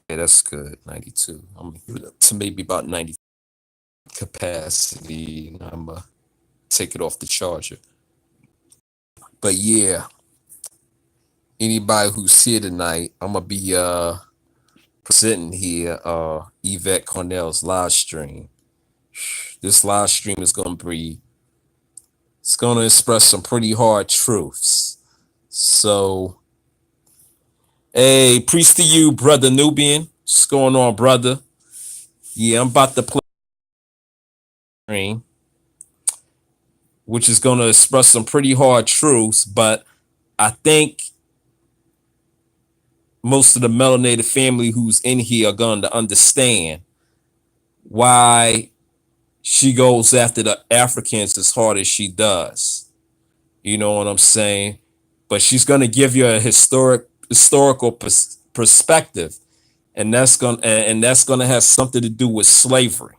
Yeah, that's good. 92. I'm gonna give it up to maybe about 90 capacity. And I'm gonna take it off the charger. But yeah, anybody who's here tonight, I'm gonna be presenting here Yvette Cornell's live stream. This live stream is gonna be it's gonna express some pretty hard truths. So hey, priest to you, brother Nubian. What's going on, brother? Yeah, I'm about to play stream, which is gonna express some pretty hard truths, but I think most of the melanated family who's in here are going to understand why she goes after the Africans as hard as she does. You know what I'm saying? But she's going to give you a historical perspective, and that's going to have something to do with slavery.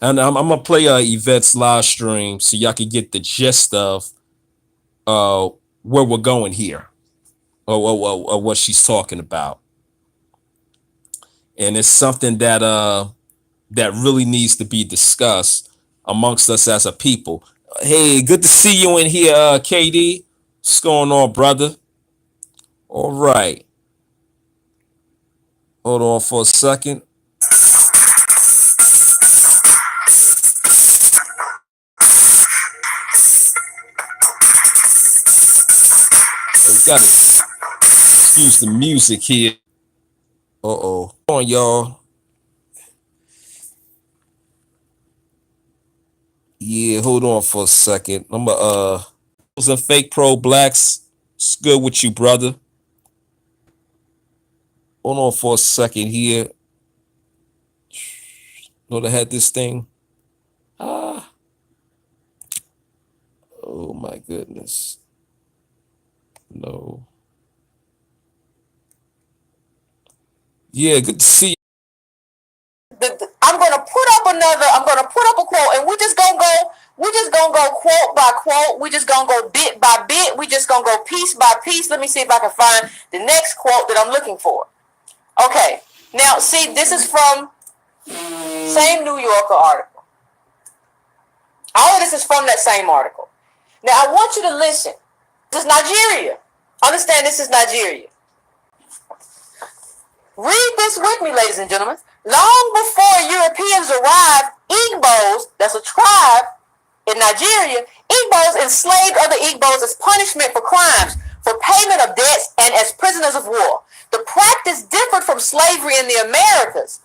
And I'm going to play Yvette's live stream so y'all can get the gist of where we're going here, or what she's talking about. And it's something that that really needs to be discussed amongst us as a people. Hey, good to see you in here, KD. What's going on, brother? All right. Hold on for a second. We got it. Excuse the music here. Uh-oh. Come on, y'all. Yeah, hold on for a second. I'm some fake pro blacks. It's good with you, brother. Hold on for a second here. Know I had this thing. Oh my goodness. No. Yeah, good to see you. I'm gonna put up a quote, and we're just gonna go quote by quote. We're just gonna go bit by bit. We're just gonna go piece by piece. Let me see if I can find the next quote that I'm looking for. Okay, now see, this is from same New Yorker article. All of this is from that same article. Now I want you to listen. This is Nigeria. Understand, this is Nigeria. Read this with me, ladies and gentlemen. Long before Europeans arrived, Igbos, that's a tribe in Nigeria, Igbos enslaved other Igbos as punishment for crimes, for payment of debts, and as prisoners of war. The practice differed from slavery in the Americas.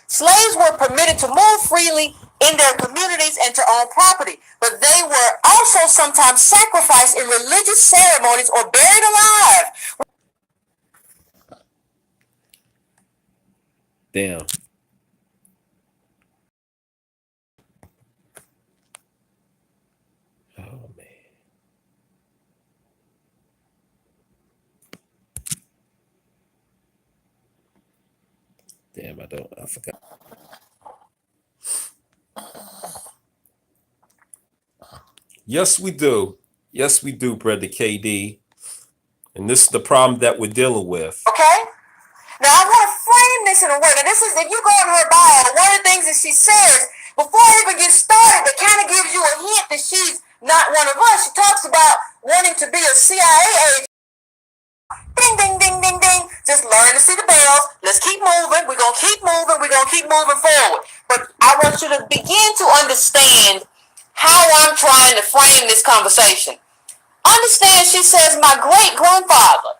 Slaves were permitted to move freely in their communities and to own property, but they were also sometimes sacrificed in religious ceremonies or buried alive. Damn. Oh man. Damn, I forgot. Yes, we do. Yes, we do, brother KD. And this is the problem that we're dealing with. Okay? Now, I want to frame this in a way. Now, this is, if you go in her bio, one of the things that she says, before I even get started, that kind of gives you a hint that she's not one of us. She talks about wanting to be a CIA agent. Ding, ding, ding, ding, ding. Just learn to see the bells. Let's keep moving. We're going to keep moving. We're going to keep moving forward. But I want you to begin to understand how I'm trying to frame this conversation. Understand, she says, my great-grandfather.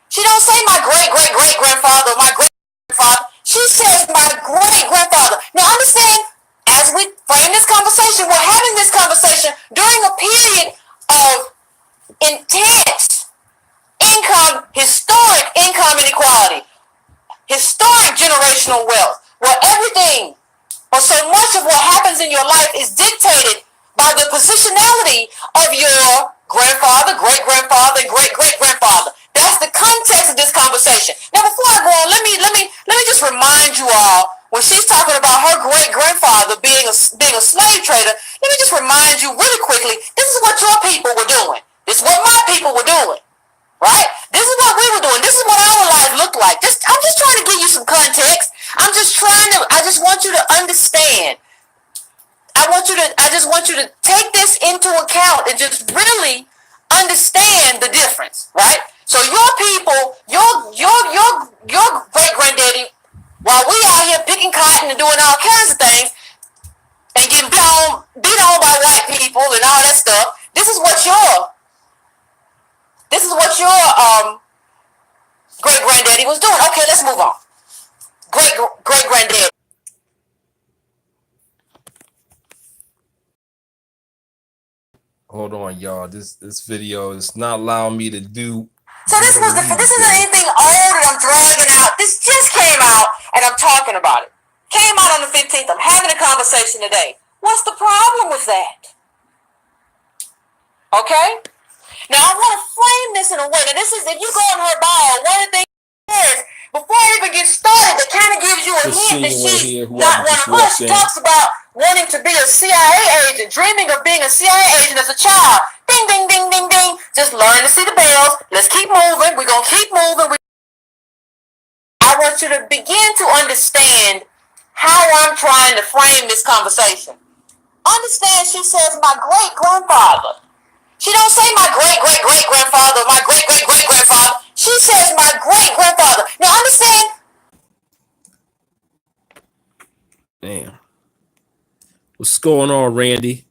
She don't say my great-great-great-grandfather or my great-grandfather. She says my great-grandfather. Now understand, as we frame this conversation, we're having this conversation during a period of intense income, historic income inequality, historic generational wealth, where everything or so much of what happens in your life is dictated by the positionality of your grandfather, great-grandfather, and great-great-grandfather. That's the context of this conversation. Now, before I go on, let me just remind you all, when she's talking about her great-grandfather being a slave trader, let me just remind you really quickly, this is what your people were doing. This is what my people were doing, right? This is what we were doing. This is what our life looked like. I'm just trying to give you some context. I just want you to understand. I just want you to take this into account and just really understand the difference, right? So your people, your great granddaddy, while we out here picking cotton and doing all kinds of things and getting beat on by white people and all that stuff, this is what your great granddaddy was doing. Okay, let's move on. Great granddaddy. Hold on, y'all. This video is not allowing me to do. So this isn't anything old that I'm dragging out. This just came out, and I'm talking about it. Came out on the 15th. I'm having a conversation today. What's the problem with that? Okay? Now, I want to frame this in a way. Now, this is, if you go on her bio, one of the things is, before it even gets started, that kind of gives you a hint that she's not one of us. She talks about wanting to be a CIA agent, dreaming of being a CIA agent as a child. Ding, ding, ding, ding, ding. Just learn to see the bells. Let's keep moving. We're going to keep moving. I want you to begin to understand how I'm trying to frame this conversation. Understand, she says, my great-grandfather. She don't say my great-great-great-grandfather, my great-great-great-grandfather. She says my great-grandfather. Now, understand. Damn. What's going on, Randy?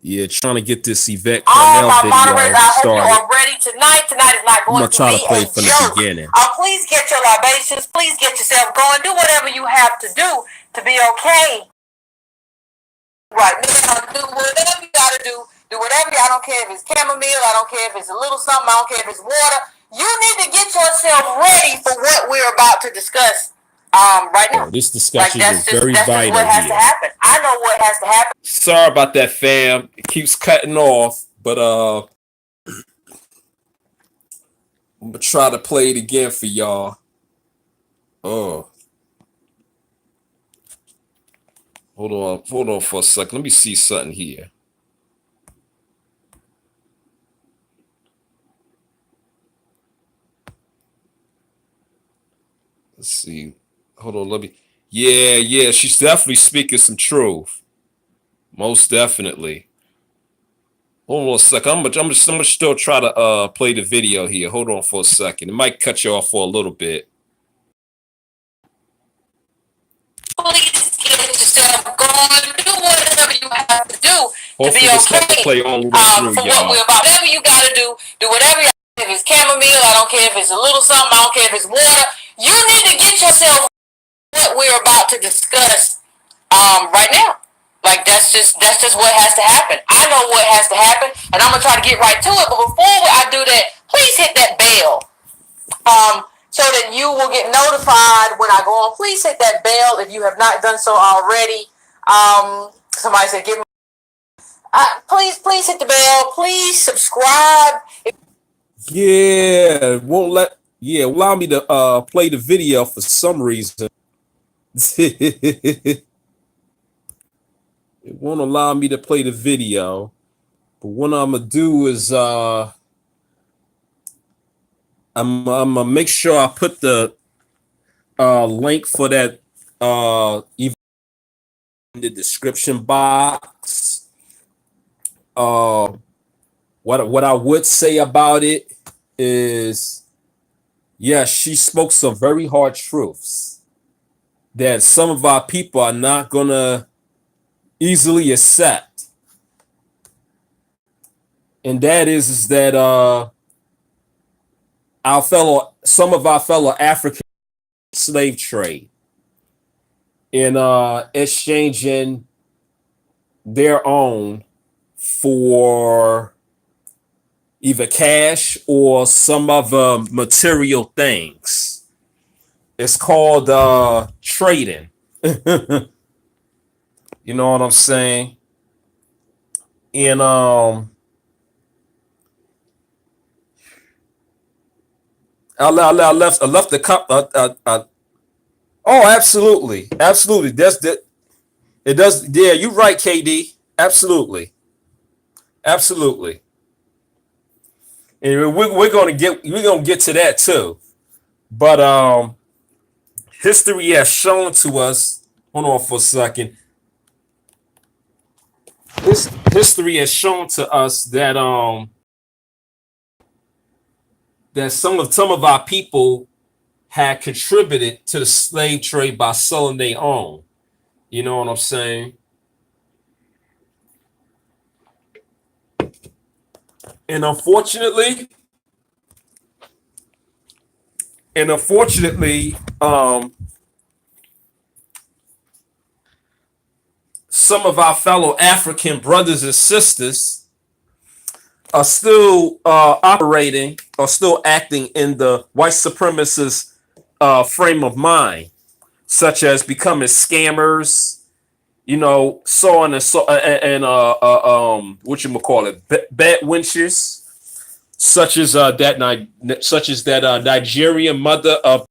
Yeah, trying to get this Yvette All my video moderators, I hope you started. are ready tonight. Tonight is not going to try be to play a from joke. the beginning. Please get your libations. Please get yourself going. Do whatever you have to do to be okay. Right now, do whatever you got to do. Do whatever. I don't care if it's chamomile. I don't care if it's a little something. I don't care if it's water. You need to get yourself ready for what we're about to discuss right now. This discussion is very vital that's what has to happen. I know what has to happen. Sorry about that, fam. It keeps cutting off, but I'm gonna try to play it again for y'all. Oh, hold on for a second. Let me see something here. Let's see. Hold on, let me. Yeah, she's definitely speaking some truth. Most definitely. Hold on a second. I'm gonna still try to play the video here. Hold on for a second. It might cut you off for a little bit. Please get yourself going. Do whatever you have to do to be okay. Play all the way through, for what we're about. Whatever you gotta do whatever. If it's chamomile, I don't care if it's a little something. I don't care if it's water. You need to get yourself what we're about to discuss right now. Like that's just what has to happen. I know what has to happen, and I'm gonna try to get right to it. But before I do that, please hit that bell, so that you will get notified when I go on. Please hit that bell if you have not done so already. Somebody said, "Give me." Please hit the bell. Please subscribe. Yeah, allow me to play the video for some reason. It won't allow me to play the video, but what I'm gonna do is I'm gonna make sure I put the link for that in the description box. What I would say about it is, yes, she spoke some very hard truths that some of our people are not gonna easily accept, and that is that some of our fellow African slave trade in exchanging their own for either cash or some other material things. It's called trading. You know what I'm saying? And I left the cup. Oh, absolutely. That's the. It does. Yeah, you're right, KD. Absolutely. And we're gonna get to that too. But history has shown to us. Hold on for a second. This history has shown to us that some of our people had contributed to the slave trade by selling their own. You know what I'm saying? And unfortunately, some of our fellow African brothers and sisters are still operating or still acting in the white supremacist frame of mind, such as becoming scammers, so on and so and what you call it, bad wenches, such as that Nigerian mother of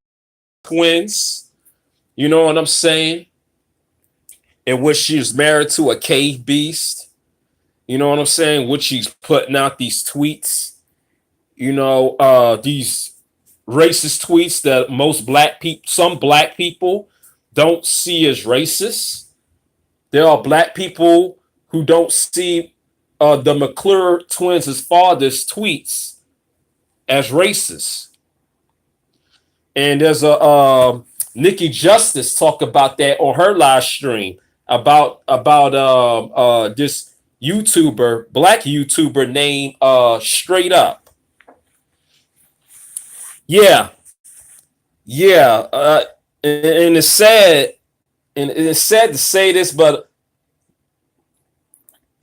twins. You know what I'm saying? In which she's married to a cave beast. You know what I'm saying? Which she's putting out these tweets. These racist tweets that some black people don't see as racist. There are black people who don't see the McClure twins' father's tweets as racist. And there's a Nikki Justice talk about that on her live stream about this black YouTuber named Straight Up. Yeah, yeah, and it's sad, to say this, but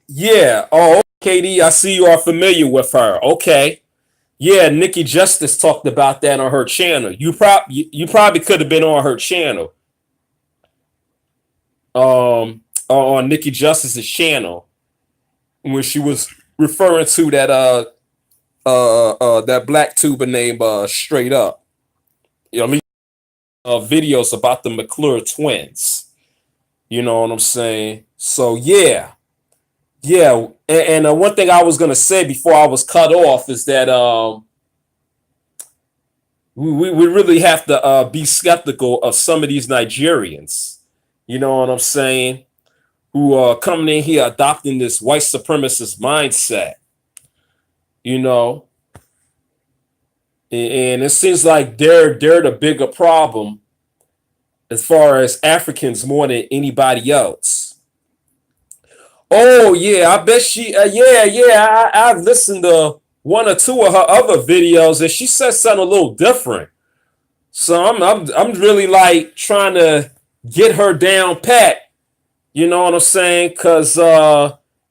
yeah. Oh, KD, I see you are familiar with her. Okay. Yeah, Nikki Justice talked about that on her channel. You probably could have been on her channel, on Nikki Justice's channel, when she was referring to that black tuber named Straight Up. Videos about the McClure twins. You know what I'm saying? So yeah, yeah. And one thing I was gonna say before I was cut off is that we really have to be skeptical of some of these Nigerians. You know what I'm saying? Who are coming in here adopting this white supremacist mindset. You know, and it seems like they're the bigger problem as far as Africans more than anybody else. Oh yeah, I bet she. Yeah. I've listened to one or two of her other videos, and she said something a little different. So I'm really like trying to get her down pat. You know what I'm saying? Because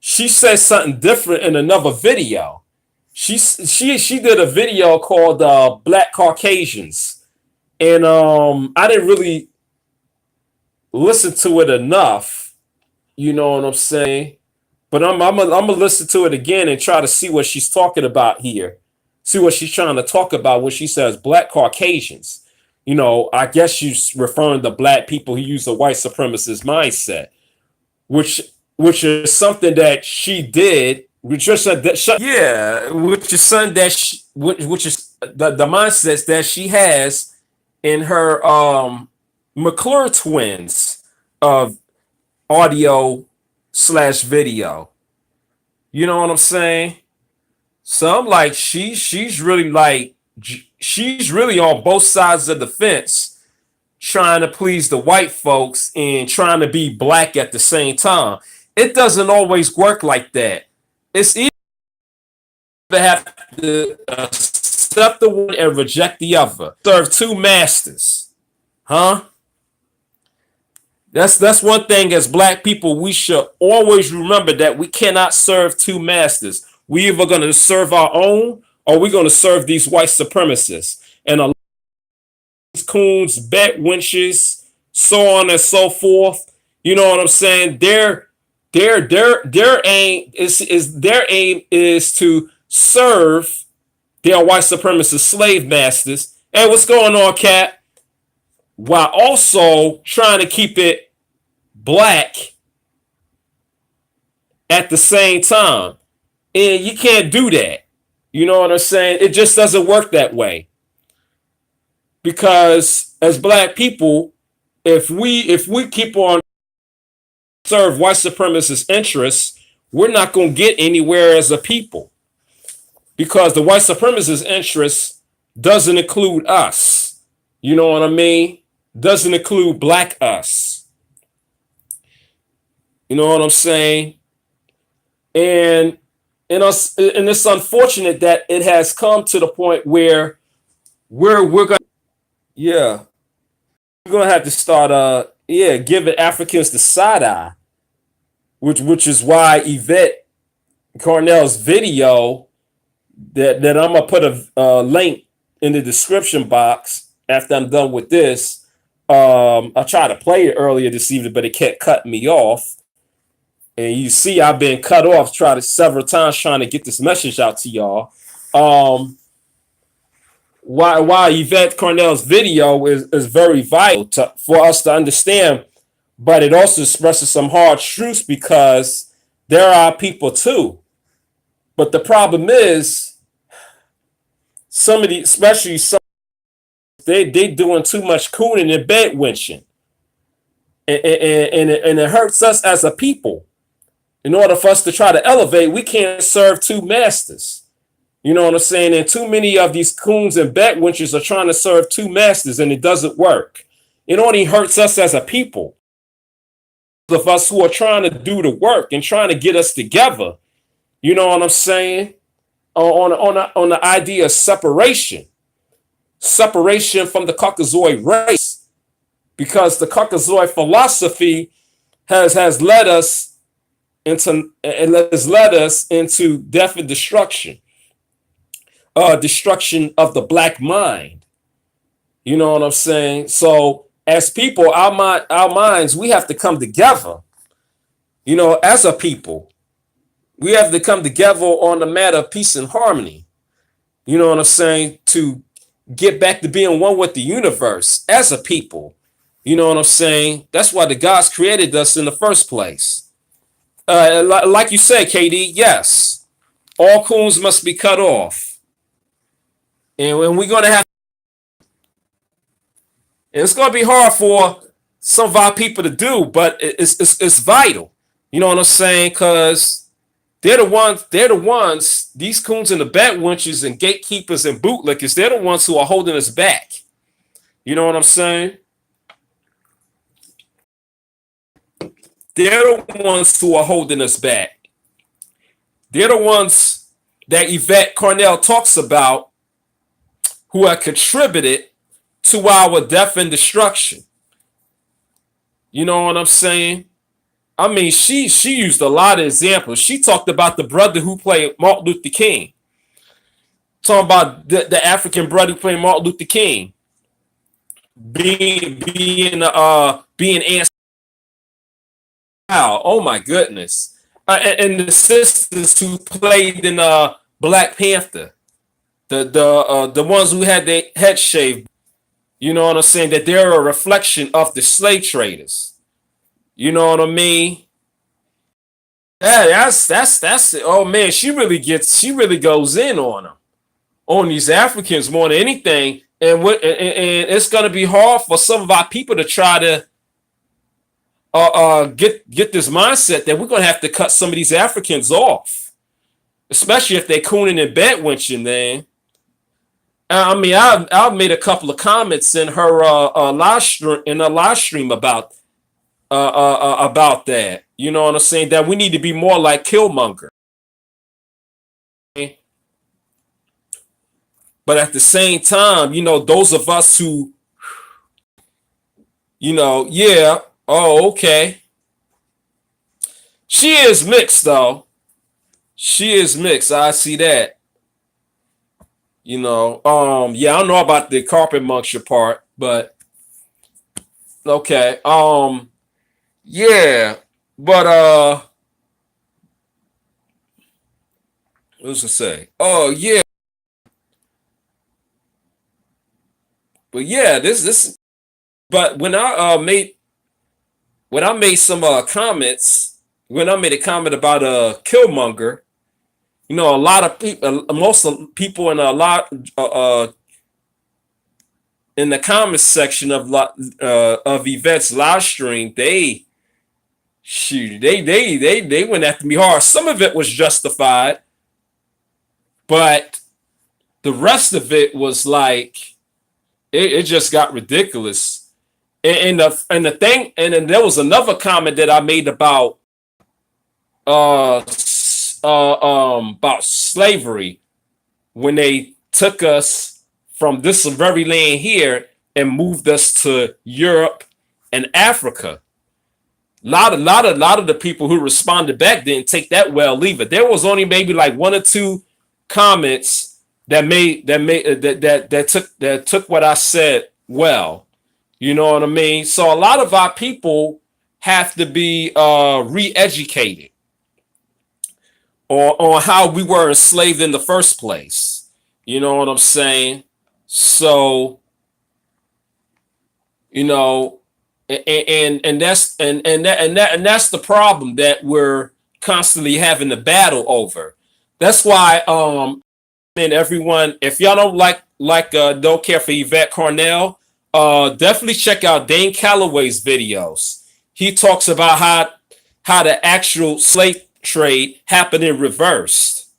she said something different in another video. She did a video called Black Caucasians, and I didn't really listen to it enough. You know what I'm saying? But I'm gonna listen to it again and try to see what she's talking about here. See what she's trying to talk about when she says Black Caucasians. I guess she's referring to black people who use a white supremacist mindset, which is something that she did, which is something that which is the mindsets that she has in her McClure twins of audio / video. You know what I'm saying? So I'm like, she's really on both sides of the fence, trying to please the white folks and trying to be black at the same time. It doesn't always work like that. It's either have to accept the one and reject the other. Serve two masters, huh? That's one thing as black people, we should always remember that we cannot serve two masters. We either going to serve our own or we're going to serve these white supremacists. And a lot of these coons, bat wenches, so on and so forth. You know what I'm saying? Their aim is to serve their white supremacist slave masters. Hey, what's going on, Cat? While also trying to keep it black at the same time. And you can't do that. You know what I'm saying? It just doesn't work that way. Because as black people, if we keep on serve white supremacist interests, we're not going to get anywhere as a people. Because the white supremacist interest doesn't include us. You know what I mean? Doesn't include black us. You know what I'm saying? And and it's unfortunate that it has come to the point where we're gonna, yeah, we're gonna have to start giving Africans the side eye, which is why Yvette Cornell's video that I'm gonna put a link in the description box after I'm done with this. I tried to play it earlier this evening, but it kept cutting me off. And you see, I've been cut off, several times trying to get this message out to y'all. Why Yvette Cornell's video is very vital for us to understand, but it also expresses some hard truths because there are people too. But the problem is, some of the, especially some, they doing too much cooning and bed winching, and it hurts us as a people. In order for us to try to elevate, we can't serve two masters. You know what I'm saying? And too many of these coons and backwinchers are trying to serve two masters, and it doesn't work. It only hurts us as a people. Of us who are trying to do the work and trying to get us together. You know what I'm saying? On the idea of separation from the Caucasoid race, because the Caucasoid philosophy has led us into death and destruction. Destruction of the black mind. You know what I'm saying? So as people, our minds, we have to come together. You know, as a people, we have to come together on the matter of peace and harmony. You know what I'm saying? To get back to being one with the universe as a people. You know what I'm saying? That's why the gods created us in the first place. Like you said, KD, yes, all coons must be cut off. And when we're going to have, and it's going to be hard for some of our people to do, but it's vital. You know what I'm saying? Because they're the ones, these coons and the backwinchers and gatekeepers and bootlickers, they're the ones who are holding us back. You know what I'm saying? They're the ones who are holding us back. They're the ones that Yvette Cornell talks about who have contributed to our death and destruction. You know what I'm saying? I mean, she used a lot of examples. She talked about the brother who played Martin Luther King. Talking about the African brother who played Martin Luther King. Being answered. Wow, oh my goodness. And the sisters who played in Black Panther. The ones who had their head shaved. You know what I'm saying? That they're a reflection of the slave traders. You know what I mean? Yeah, that's it. Oh man, she really goes in on them, on these Africans more than anything. And it's gonna be hard for some of our people to try to get this mindset that we're gonna have to cut some of these Africans off, especially if they're cooning and bed winching, man. I mean, I've made a couple of comments in her live stream about that. You know what I'm saying? That we need to be more like Killmonger. But at the same time, you know, those of us who, you know, yeah, oh, okay. She is mixed, though. She is mixed. I see that. You know, yeah, I don't know about the carpet muncher part, but okay. Yeah, but what was I say? Oh yeah, but yeah, this. But when I made some comments, when I made a comment about Killmonger, a lot of people, most of people in a lot in the comments section of Yvette's live stream, they went after me hard. Some of it was justified, but the rest of it was like it just got ridiculous. And then there was another comment that I made about slavery when they took us from this very land here and moved us to Europe and Africa. A lot of the people who responded back didn't take that well either. There was only maybe like one or two comments that took what I said well. You know what I mean? So a lot of our people have to be re-educated on how we were enslaved in the first place. You know what I'm saying? So, and that's that's the problem that we're constantly having to battle over. That's why and everyone, if y'all don't care for Yvette Cornell, definitely check out Dane Calloway's videos. He talks about how the actual slave trade happened in reverse.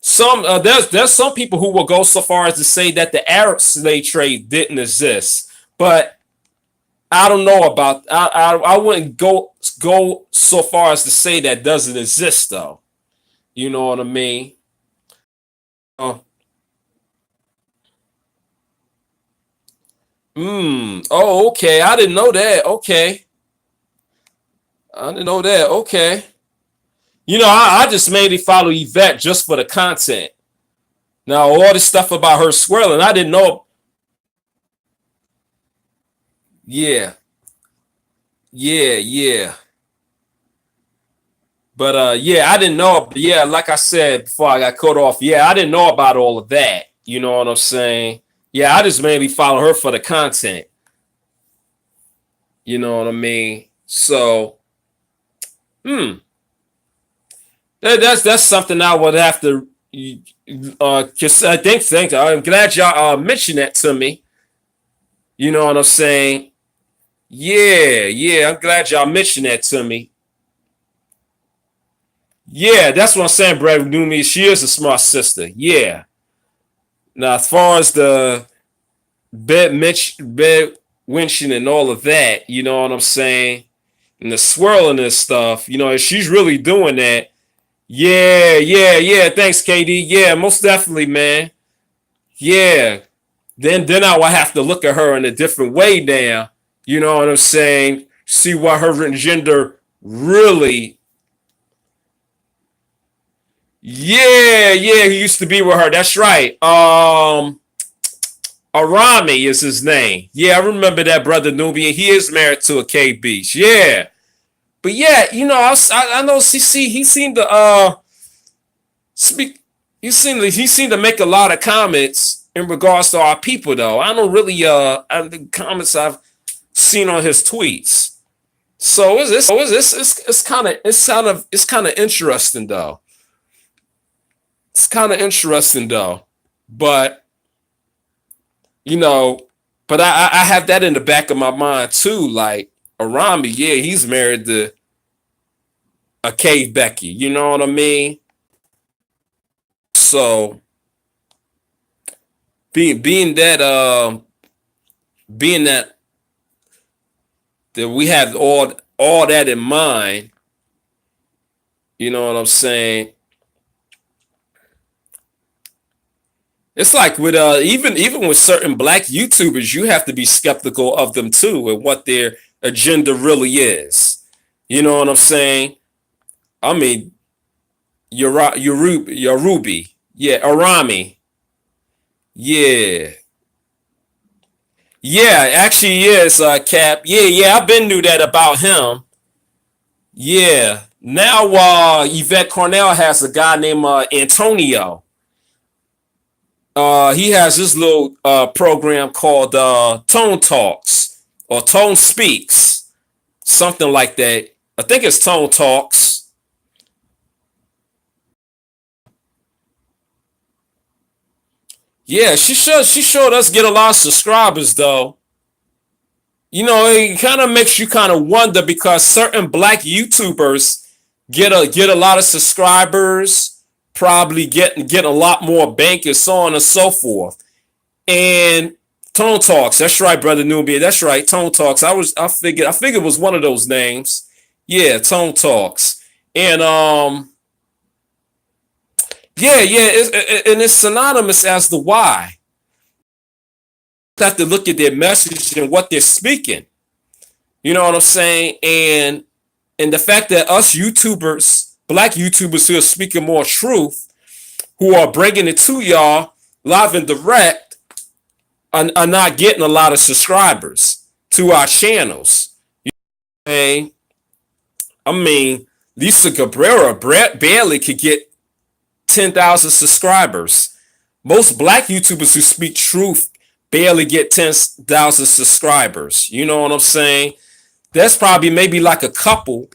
There's some people who will go so far as to say that the Arab slave trade didn't exist, but I don't know about. I wouldn't go so far as to say that doesn't exist though. You know what I mean? Oh, okay. I didn't know that. Okay. I didn't know that. Okay. I just mainly follow Yvette just for the content. Now, all this stuff about her swirling, I didn't know. Yeah. Yeah. Yeah. But yeah, I didn't know. Yeah, like I said before I got cut off. Yeah, I didn't know about all of that. You know what I'm saying? Yeah, I just mainly follow her for the content. You know what I mean? So, that's something I would have to. Just thank. I'm glad y'all mentioned that to me. You know what I'm saying? Yeah, yeah. I'm glad y'all mentioned that to me. Yeah, that's what I'm saying, Brad Numi. She is a smart sister. Yeah. Now, as far as the bed winching and all of that, you know what I'm saying? And the swirling and stuff, if she's really doing that. Yeah, yeah, yeah. Thanks, KD. Yeah, most definitely, man. Yeah. Then I will have to look at her in a different way now. You know what I'm saying? See what her gender really. Yeah, yeah, he used to be with her. That's right. Arami is his name. Yeah, I remember that brother Nubian. He is married to a K Beach. Yeah. But yeah, I know CC, he seemed to speak he seemed to make a lot of comments in regards to our people though. I don't really the comments I've seen on his tweets. So it's kind of interesting though. It's kind of interesting though. But but I have that in the back of my mind too. Like Arami, yeah, he's married to a Cave Becky. You know what I mean? So being that we have all that in mind, you know what I'm saying? It's like with even with certain black YouTubers, you have to be skeptical of them too and what their agenda really is. You know what I'm saying? I mean, Ruby, yeah, Arami, yeah, yeah. Actually, yes, Cap, yeah, yeah. I've been knew that about him. Yeah. Now, Yvette Cornell has a guy named Antonio. He has this little program called Tone Talks or Tone Speaks, something like that. I think it's Tone Talks. Yeah, she showed us get a lot of subscribers though. It kind of makes you kind of wonder because certain black YouTubers get a lot of subscribers, probably get a lot more bankers, so on and so forth. And Tone Talks, that's right, brother Nubia, that's right, Tone Talks. I figured it was one of those names. Yeah, Tone Talks. And yeah, and it's synonymous as the why. You have to look at their message and what they're speaking. You know what I'm saying? And the fact that us YouTubers, black YouTubers who are speaking more truth, who are bringing it to y'all live and direct, are not getting a lot of subscribers to our channels. And I mean, Lisa Cabrera barely could get 10,000 subscribers. Most black YouTubers who speak truth barely get 10,000 subscribers. You know what I'm saying? That's probably maybe like a couple,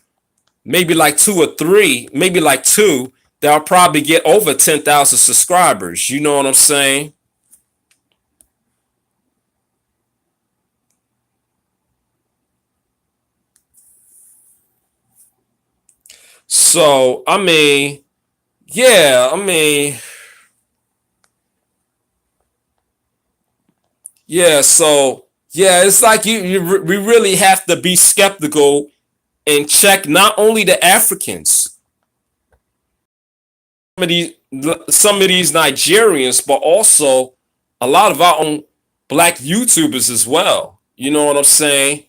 maybe like two or three, maybe like two that'll probably get over 10,000 subscribers. You know what I'm saying? So, yeah, yeah, so yeah, it's like we really have to be skeptical and check not only the Africans, some of these some of these Nigerians, but also a lot of our own black YouTubers as well. You know what I'm saying?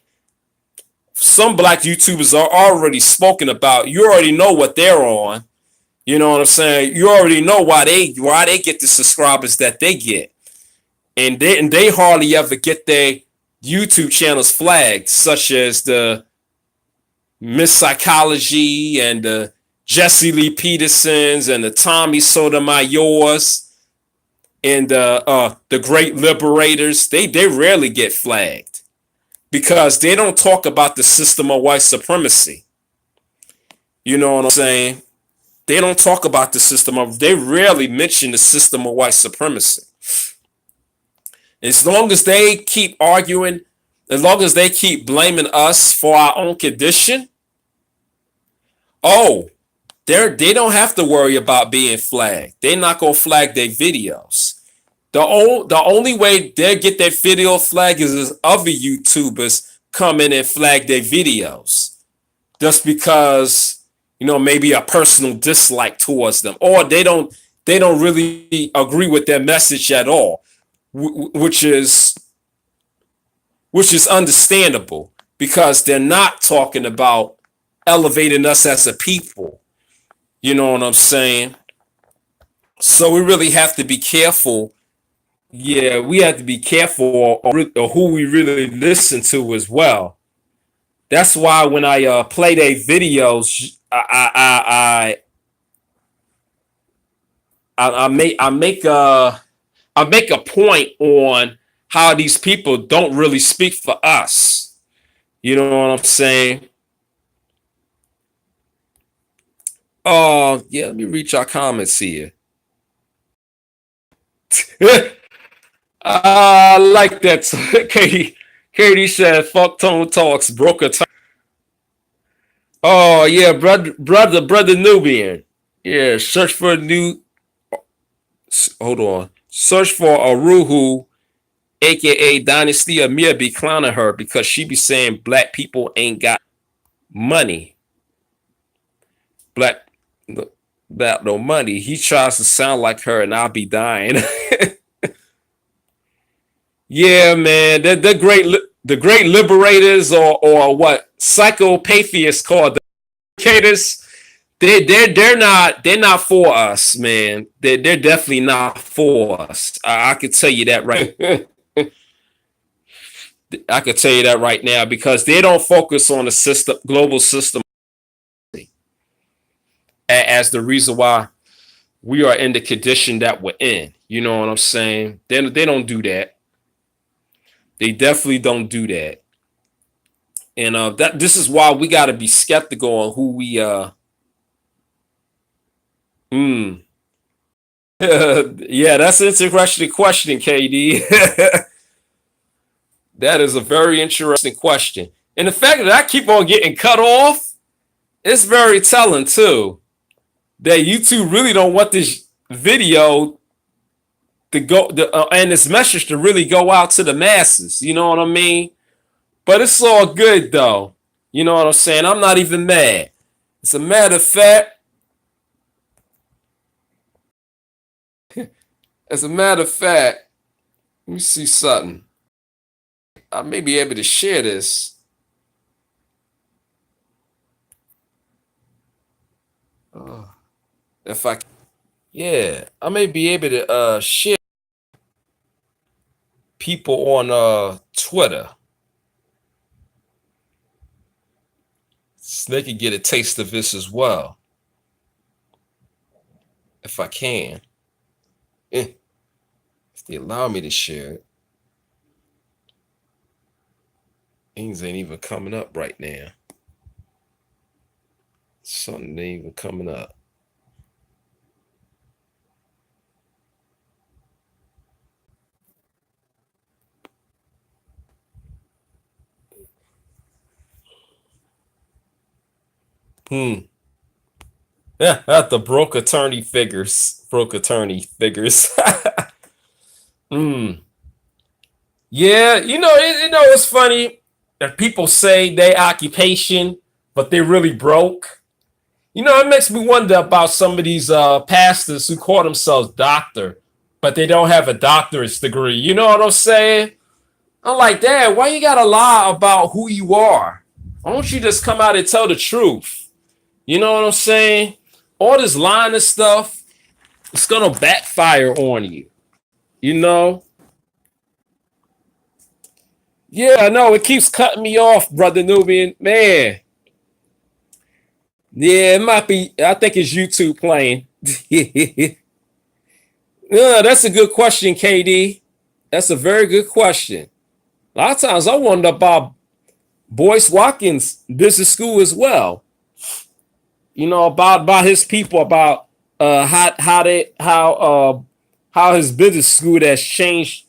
Some black YouTubers are already spoken about. You already know what they're on. You know what I'm saying? You already know why they get the subscribers that they get. And they hardly ever get their YouTube channels flagged, such as the Miss Psychology and the Jesse Lee Petersons and the Tommy Sotomayors and the Great Liberators. They rarely get flagged because they don't talk about the system of white supremacy. You know what I'm saying? They don't talk about the system of. They rarely mention the system of white supremacy. As long as they keep arguing, as long as they keep blaming us for our own condition, oh, they don't have to worry about being flagged. They're not gonna flag their videos. The only way they get their video flagged is other YouTubers come in and flag their videos, just because maybe a personal dislike towards them, or they don't really agree with their message at all, which is understandable because they're not talking about elevating us as a people. You know what I'm saying? So we really have to be careful. Yeah, we have to be careful of who we really listen to as well. That's why when I play their videos, I make a point on how these people don't really speak for us. You know what I'm saying? Oh, yeah, let me reach our comments here. I like that. Katie said, fuck Tone Talks, broke a time. Oh, yeah, brother Nubian. Yeah, search for a new, hold on. Search for Aruhu, aka Dynasty Amir, be clowning her because she be saying black people ain't got money. Black, about no money. He tries to sound like her and I'll be dying. Yeah, man, the great liberators, or what psychopatheists called the educators. They're not for us, man. They're definitely not for us. I could tell you that right. I could tell you that right now because they don't focus on the system, global system, as the reason why we are in the condition that we're in. You know what I'm saying? They don't do that. They definitely don't do that. And that this is why we got to be skeptical on who we. Hmm. Yeah, that's an interesting question, KD. That is a very interesting question. And the fact that I keep on getting cut off, it's very telling too. That YouTube really don't want this video to go and this message to really go out to the masses. You know what I mean? But it's all good though. You know what I'm saying? I'm not even mad. As a matter of fact, as a matter of fact, let me see something. I may be able to share this. If I, yeah, I may be able to share people on Twitter so they can get a taste of this as well, if I can. If they allow me to share it. Things ain't even coming up right now. Something ain't even coming up. Yeah, the broke attorney figures. Broke attorney figures. Yeah, it's funny that people say they occupation, but they're really broke. It makes me wonder about some of these pastors who call themselves doctor, but they don't have a doctorate degree. You know what I'm saying? I'm like, Dad, why you gotta lie about who you are? Why don't you just come out and tell the truth? You know what I'm saying? All this lying and stuff, it's gonna backfire on you. You know? Yeah, I know it keeps cutting me off, brother Nubian. Man. Yeah, it might be. I think it's YouTube playing. Yeah, that's a good question, KD. That's a very good question. A lot of times I wonder about Boyce Watkins' business school as well. About his people, about how his business school has changed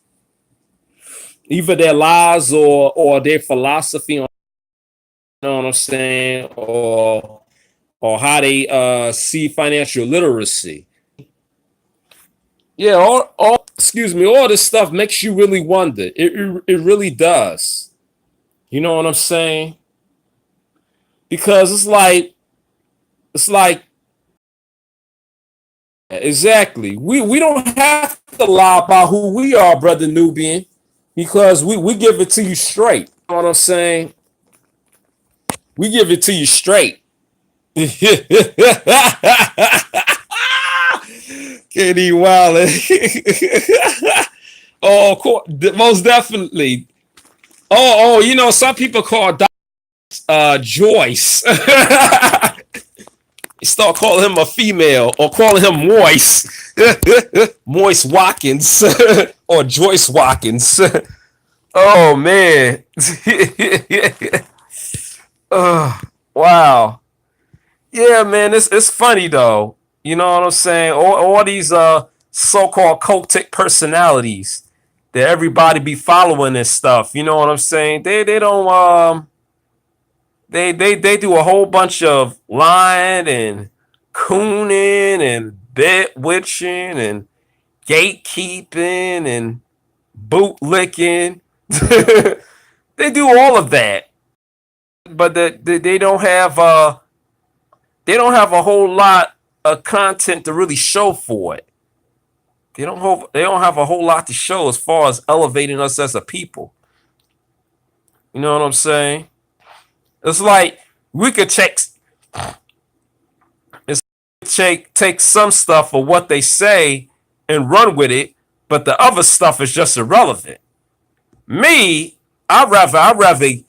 either their lives or their philosophy on, you know what I'm saying, or how they see financial literacy. Yeah, all this stuff makes you really wonder. It really does. You know what I'm saying? Because it's like exactly. We don't have to lie about who we are, brother Nubian, because we give it to you straight. You know what I'm saying? We give it to you straight. Kenny Wilder. Oh, most definitely. Some people call Joyce. You start calling him a female or calling him Moist. Moist Watkins or Joyce Watkins. Oh, man. Wow. Yeah, man, it's funny, though. You know what I'm saying? All these so-called cultic personalities that everybody be following and stuff. You know what I'm saying? They don't they do a whole bunch of lying and cooning and bedwitching and gatekeeping and bootlicking. They do all of that, but they don't have a whole lot of content to really show for it. They don't have a whole lot to show as far as elevating us as a people. You know what I'm saying? It's like we could take some stuff of what they say and run with it, but the other stuff is just irrelevant. Me, I'd rather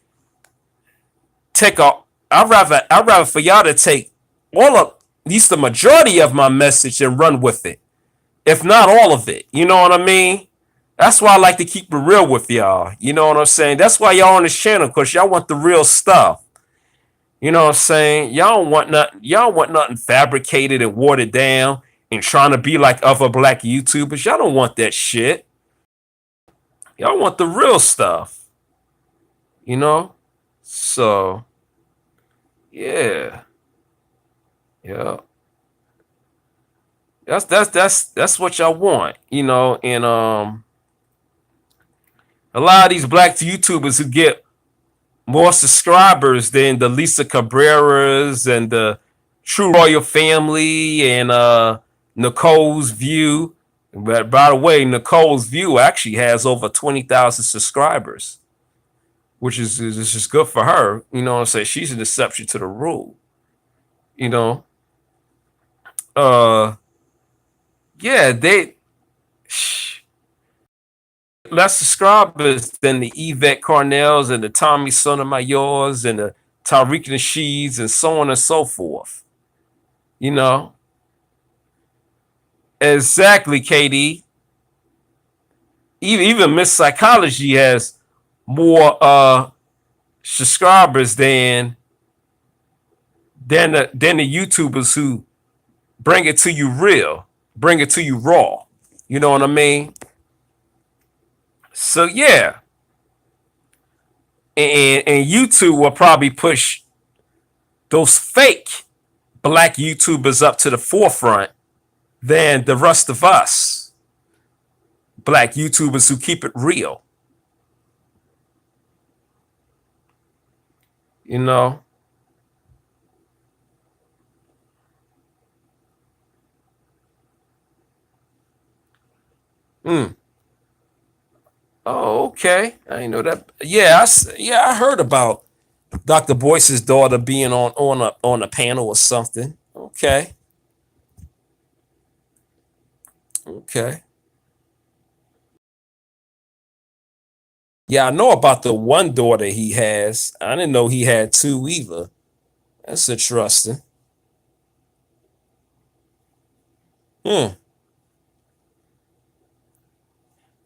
take a I'd rather for y'all to take all of at least the majority of my message and run with it, if not all of it. You know what I mean? That's why I like to keep it real with y'all. You know what I'm saying? That's why y'all on this channel, because y'all want the real stuff. You know what I'm saying? Y'all want nothing fabricated and watered down. and trying to be like other black YouTubers. Y'all don't want that shit. Y'all want the real stuff, you know? So, yeah. Yeah. That's what y'all want, you know, and a lot of these black YouTubers who get more subscribers than the Lisa Cabreras and the True Royal Family and Nicole's View. But by the way, Nicole's View actually has over 20,000 subscribers, which is just good for her. You know what I'm saying? She's an exception to the rule. You know, uh, yeah, they less subscribers than the Yvette Carnells and the Tommy Sotomayors and the Tariq Nasheeds and so on and so forth. You know, exactly, KD. Even Miss Psychology has more subscribers than the YouTubers who bring it to you real, bring it to you raw. You know what I mean? So yeah, and YouTube will probably push those fake black YouTubers up to the forefront than the rest of us black YouTubers who keep it real. You know? Mm. Oh, okay. I didn't know that. Yeah, I heard about Dr. Boyce's daughter being on a panel or something. Okay. Okay. Yeah, I know about the one daughter he has. I didn't know he had two either. That's interesting. Hmm.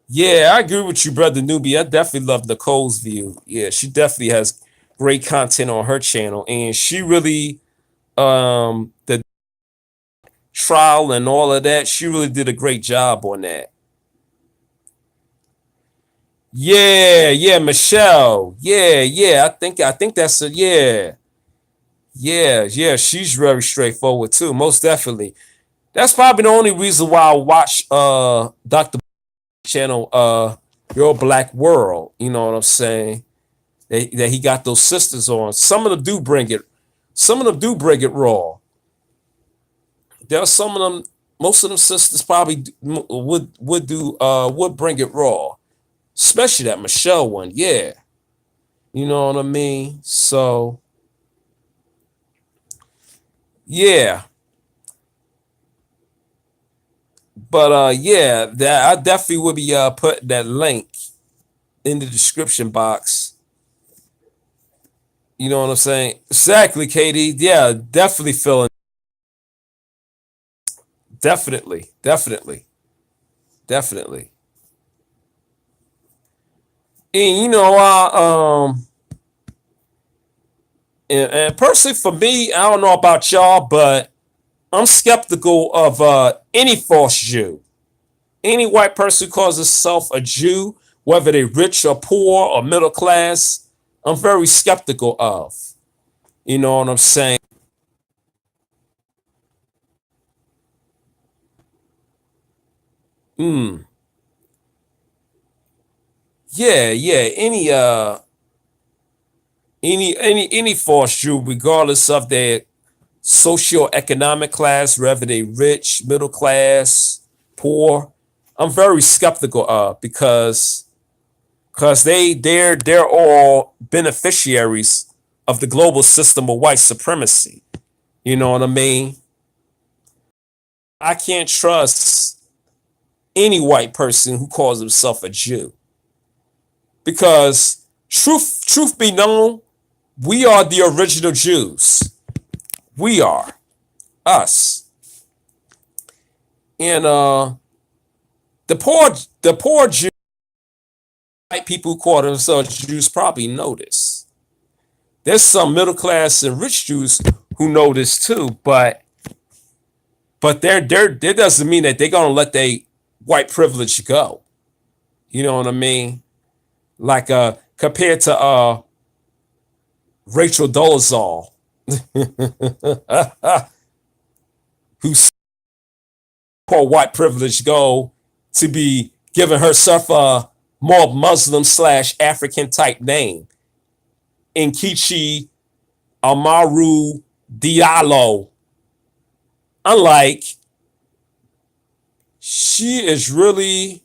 Yeah, I agree with you, brother Newbie. I definitely love Nicole's View. Yeah, she definitely has great content on her channel, and she really the trial and all of that. She really did a great job on that. Yeah, yeah, Michelle. Yeah, yeah. I think that's a yeah. Yeah, yeah, she's very straightforward too, most definitely. That's probably the only reason why I watch Dr. channel Your Black World. You know what I'm saying? That he got those sisters on. Some of them do bring it. Some of them do bring it raw. There are some of them. Most of them sisters probably would bring it raw, especially that Michelle one. Yeah, you know what I mean. So yeah, but yeah, that I definitely would be putting that link in the description box. You know what I'm saying? Exactly, Katie. Yeah, definitely feeling. Definitely, definitely, definitely. And you know, and personally for me, I don't know about y'all, but I'm skeptical of any false Jew. Any white person who calls himself a Jew, whether they're rich or poor or middle class, I'm very skeptical of. You know what I'm saying? Mm. Yeah, yeah. Any false Jew, regardless of their socioeconomic class, whether they rich, middle class, poor, I'm very skeptical of because they're all beneficiaries of the global system of white supremacy. You know what I mean? I can't trust any white person who calls himself a Jew because truth be known, we are the original Jews. We are us, and the poor Jew, white people who call themselves Jews probably know this. There's some middle class and rich Jews who know this too, but but that doesn't mean that they're gonna let their white privilege go. You know what I mean? Like compared to Rachel Dolezal, who's called white privilege go to be giving herself a more Muslim / African type name, Nkechi Amaru Diallo. Unlike, she really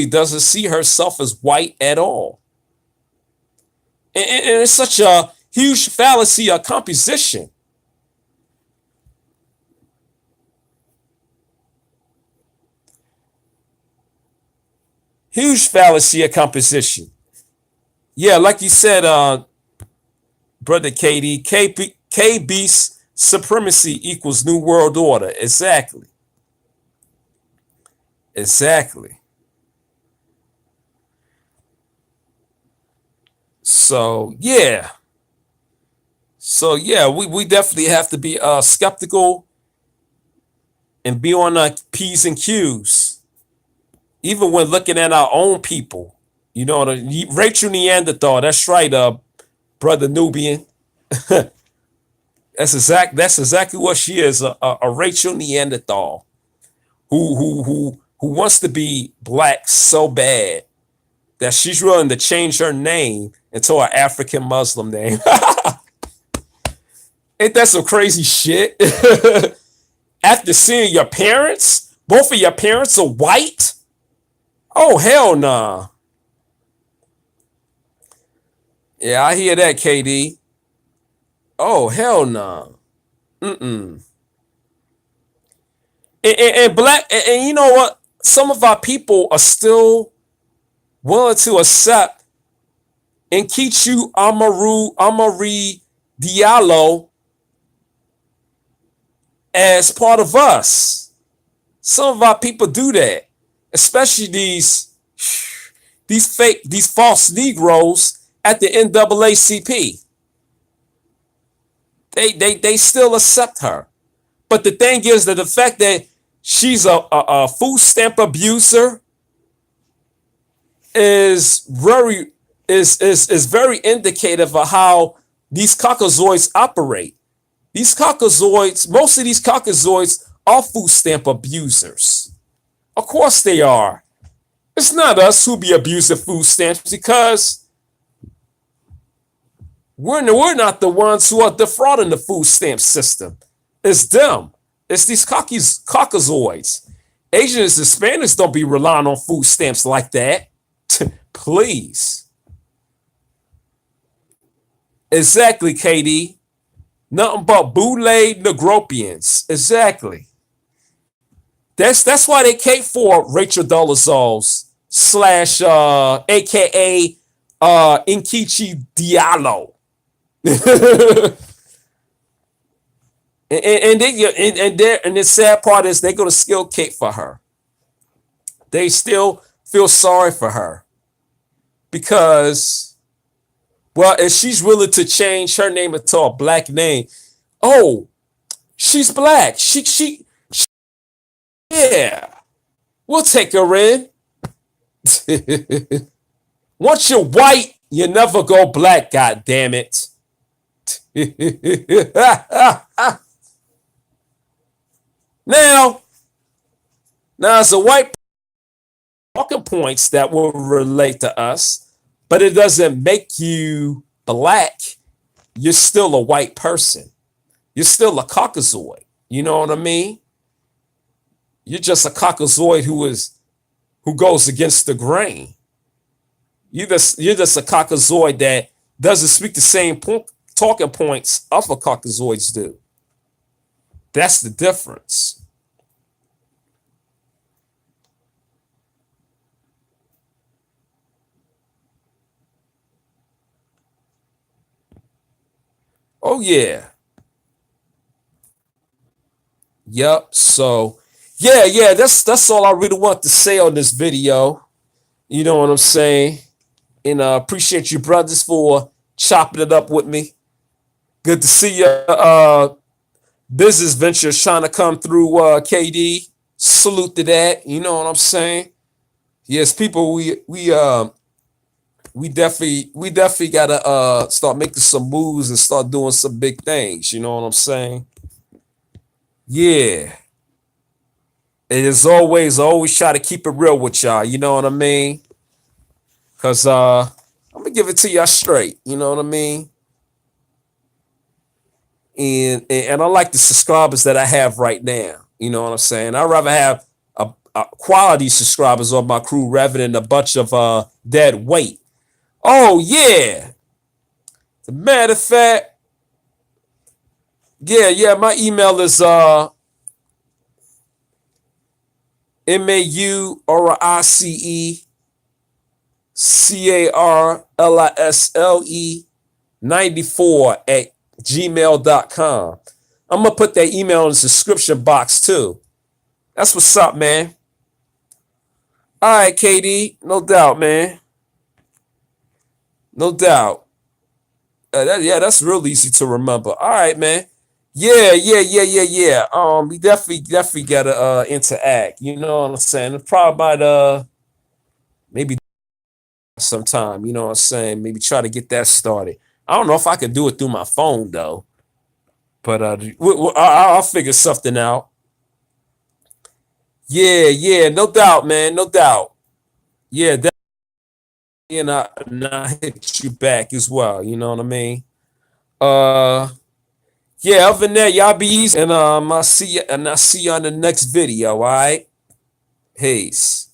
doesn't see herself as white at all. And it's such a huge fallacy of composition. Huge fallacy of composition. Yeah, like you said, brother KD, KB's supremacy equals New World Order. Exactly. So yeah. We definitely have to be skeptical and be on our P's and Q's, even when looking at our own people. You know, Rachel Neanderthal. That's right, brother Nubian. That's exactly what she is, a Rachel Neanderthal who wants to be black so bad that she's willing to change her name into an African Muslim name. Ain't that some crazy shit? After seeing your parents, both of your parents are white? Oh, hell nah. Yeah, I hear that, KD. Oh, hell nah. And black, and you know what? Some of our people are still willing to accept Nkechi Amari Diallo as part of us. Some of our people do that, especially these false Negroes at the NAACP. They still accept her. But the thing is that the fact that she's a food stamp abuser is very indicative of how these caucasoids operate. Most of these caucasoids are food stamp abusers. Of course they are. It's not us who be abusing food stamps, because we're not the ones who are defrauding the food stamp system. It's them. It's these caucasoids. Asians and Hispanics don't be relying on food stamps like that. Please. Exactly, KD. Nothing but bootleg Negropians. Exactly. That's why they cape for Rachel Dolezal's / aka Nkechi Diallo. and the sad part is they're gonna skill cape for her. They still feel sorry for her because, well, if she's willing to change her name into a black name, oh, she's black. She yeah, we'll take her in. Once you're white, you never go black. God damn it. Now, as a white talking points that will relate to us, but it doesn't make you black. You're still a white person. You're still a caucasoid. You know what I mean? You're just a caucasoid who goes against the grain. You're just a caucasoid that doesn't speak the same talking points other caucasoids do. That's the difference. Oh yeah. Yep. So yeah, that's all I really want to say on this video. You know what I'm saying? And appreciate you brothers for chopping it up with me. Good to see you, business ventures trying to come through, KD. Salute to that. You know what I'm saying? Yes, people, we definitely gotta start making some moves and start doing some big things. You know what I'm saying? Yeah. And as always, I always try to keep it real with y'all. You know what I mean? Cause I'm gonna give it to y'all straight. You know what I mean? And I like the subscribers that I have right now. You know what I'm saying? I'd rather have a quality subscribers on my crew rather than a bunch of dead weight. Oh yeah. As a matter of fact, yeah, my email is MAURICE 94 at gmail.com. I'm gonna put that email in the description box too. That's what's up, man. All right, KD, no doubt, man. No doubt. That's real easy to remember. All right, man. Yeah. We definitely gotta interact. You know what I'm saying? It probably might maybe sometime. You know what I'm saying? Maybe try to get that started. I don't know if I could do it through my phone though, but I'll figure something out. Yeah, no doubt, man, no doubt. Yeah, that, and I hit you back as well. You know what I mean? Uh, yeah. Other than that, y'all be easy, and I see you on the next video. All right, peace.